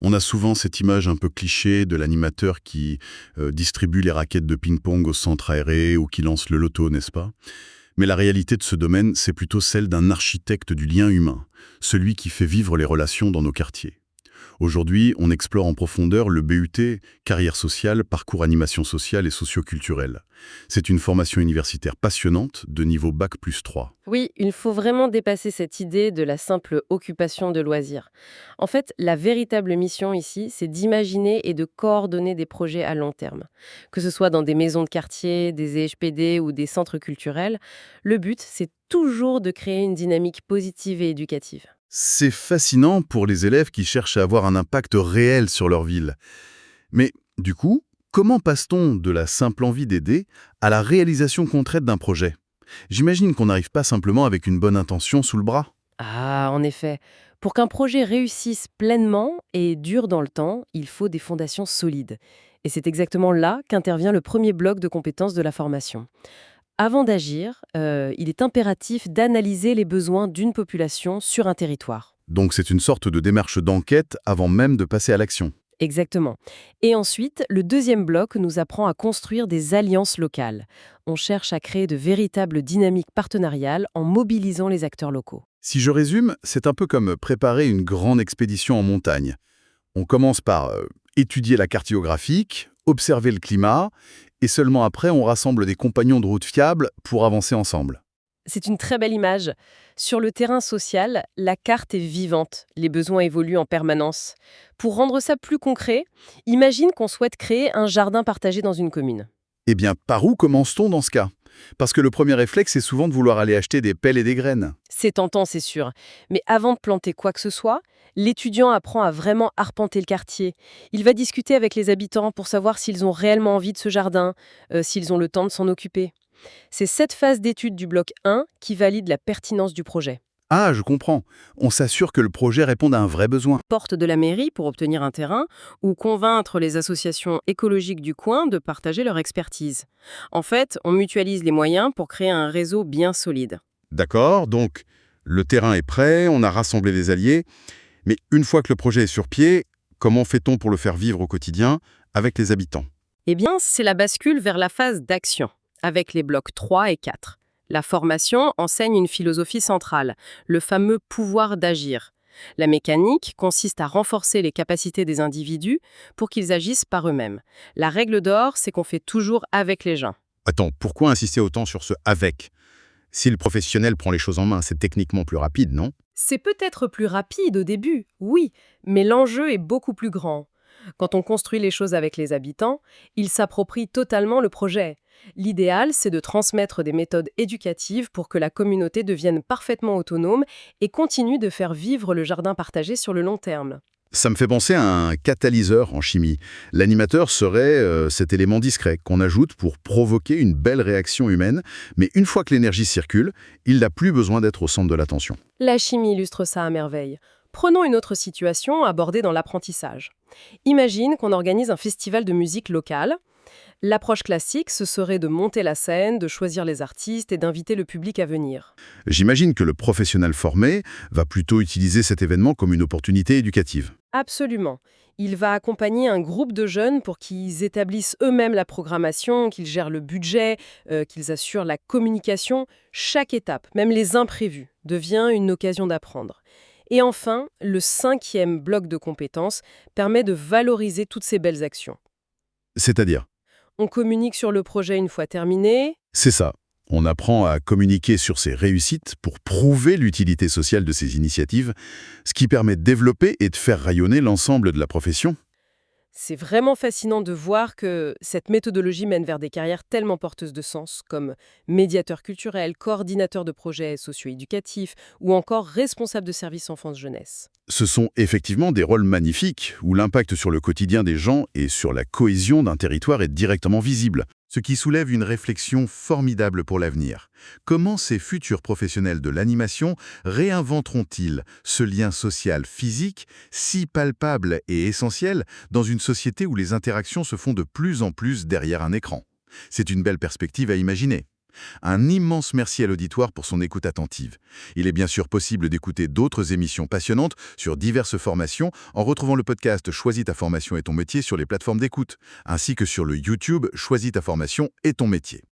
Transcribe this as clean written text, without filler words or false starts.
On a souvent cette image un peu cliché de l'animateur qui distribue les raquettes de ping-pong au centre aéré ou qui lance le loto, n'est-ce pas? Mais la réalité de ce domaine, c'est plutôt celle d'un architecte du lien humain, celui qui fait vivre les relations dans nos quartiers. Aujourd'hui, on explore en profondeur le BUT, carrière sociale, parcours animation sociale et socioculturelle. C'est une formation universitaire passionnante de niveau Bac+3. Oui, il faut vraiment dépasser cette idée de la simple occupation de loisirs. En fait, la véritable mission ici, c'est d'imaginer et de coordonner des projets à long terme. Que ce soit dans des maisons de quartier, des EHPD ou des centres culturels, le but, c'est toujours de créer une dynamique positive et éducative. C'est fascinant pour les élèves qui cherchent à avoir un impact réel sur leur ville. Mais du coup, comment passe-t-on de la simple envie d'aider à la réalisation concrète d'un projet? J'imagine qu'on n'arrive pas simplement avec une bonne intention sous le bras. Ah, en effet, pour qu'un projet réussisse pleinement et dure dans le temps, il faut des fondations solides. Et c'est exactement là qu'intervient le premier bloc de compétences de la formation. Avant d'agir, il est impératif d'analyser les besoins d'une population sur un territoire. Donc c'est une sorte de démarche d'enquête avant même de passer à l'action. Exactement. Et ensuite, le deuxième bloc nous apprend à construire des alliances locales. On cherche à créer de véritables dynamiques partenariales en mobilisant les acteurs locaux. Si je résume, c'est un peu comme préparer une grande expédition en montagne. On commence par étudier la carte géographique, observer le climat, et seulement après on rassemble des compagnons de route fiables pour avancer ensemble. C'est une très belle image. Sur le terrain social, la carte est vivante, les besoins évoluent en permanence. Pour rendre ça plus concret, imagine qu'on souhaite créer un jardin partagé dans une commune. Eh bien, par où commence-t-on dans ce cas? Parce que le premier réflexe, c'est souvent de vouloir aller acheter des pelles et des graines. C'est tentant, c'est sûr. Mais avant de planter quoi que ce soit, l'étudiant apprend à vraiment arpenter le quartier. Il va discuter avec les habitants pour savoir s'ils ont réellement envie de ce jardin, s'ils ont le temps de s'en occuper. C'est cette phase d'étude du bloc 1 qui valide la pertinence du projet. Ah, je comprends. On s'assure que le projet réponde à un vrai besoin. Porte de la mairie pour obtenir un terrain ou convaincre les associations écologiques du coin de partager leur expertise. En fait, on mutualise les moyens pour créer un réseau bien solide. D'accord, donc le terrain est prêt, on a rassemblé les alliés, mais une fois que le projet est sur pied, comment fait-on pour le faire vivre au quotidien avec les habitants? Eh bien, c'est la bascule vers la phase d'action, avec les blocs 3 et 4. La formation enseigne une philosophie centrale, le fameux pouvoir d'agir. La mécanique consiste à renforcer les capacités des individus pour qu'ils agissent par eux-mêmes. La règle d'or, c'est qu'on fait toujours avec les gens. Attends, pourquoi insister autant sur ce «avec»? Si le professionnel prend les choses en main, c'est techniquement plus rapide, non? C'est peut-être plus rapide au début, oui, mais l'enjeu est beaucoup plus grand. Quand on construit les choses avec les habitants, ils s'approprient totalement le projet. L'idéal, c'est de transmettre des méthodes éducatives pour que la communauté devienne parfaitement autonome et continue de faire vivre le jardin partagé sur le long terme. Ça me fait penser à un catalyseur en chimie. L'animateur serait cet élément discret qu'on ajoute pour provoquer une belle réaction humaine, mais une fois que l'énergie circule, il n'a plus besoin d'être au centre de l'attention. La chimie illustre ça à merveille. Prenons une autre situation abordée dans l'apprentissage. Imagine qu'on organise un festival de musique locale. L'approche classique, ce serait de monter la scène, de choisir les artistes et d'inviter le public à venir. J'imagine que le professionnel formé va plutôt utiliser cet événement comme une opportunité éducative. Absolument. Il va accompagner un groupe de jeunes pour qu'ils établissent eux-mêmes la programmation, qu'ils gèrent le budget, qu'ils assurent la communication. Chaque étape, même les imprévus, devient une occasion d'apprendre. Et enfin, le cinquième bloc de compétences permet de valoriser toutes ces belles actions. C'est-à-dire? On communique sur le projet une fois terminé. C'est ça. On apprend à communiquer sur ses réussites pour prouver l'utilité sociale de ces initiatives, ce qui permet de développer et de faire rayonner l'ensemble de la profession. C'est vraiment fascinant de voir que cette méthodologie mène vers des carrières tellement porteuses de sens, comme médiateur culturel, coordinateur de projets socio-éducatifs ou encore responsable de services enfance-jeunesse. Ce sont effectivement des rôles magnifiques où l'impact sur le quotidien des gens et sur la cohésion d'un territoire est directement visible. Ce qui soulève une réflexion formidable pour l'avenir. Comment ces futurs professionnels de l'animation réinventeront-ils ce lien social physique, si palpable et essentiel, dans une société où les interactions se font de plus en plus derrière un écran? C'est une belle perspective à imaginer. Un immense merci à l'auditoire pour son écoute attentive. Il est bien sûr possible d'écouter d'autres émissions passionnantes sur diverses formations en retrouvant le podcast Choisis ta formation et ton métier sur les plateformes d'écoute, ainsi que sur le YouTube Choisis ta formation et ton métier.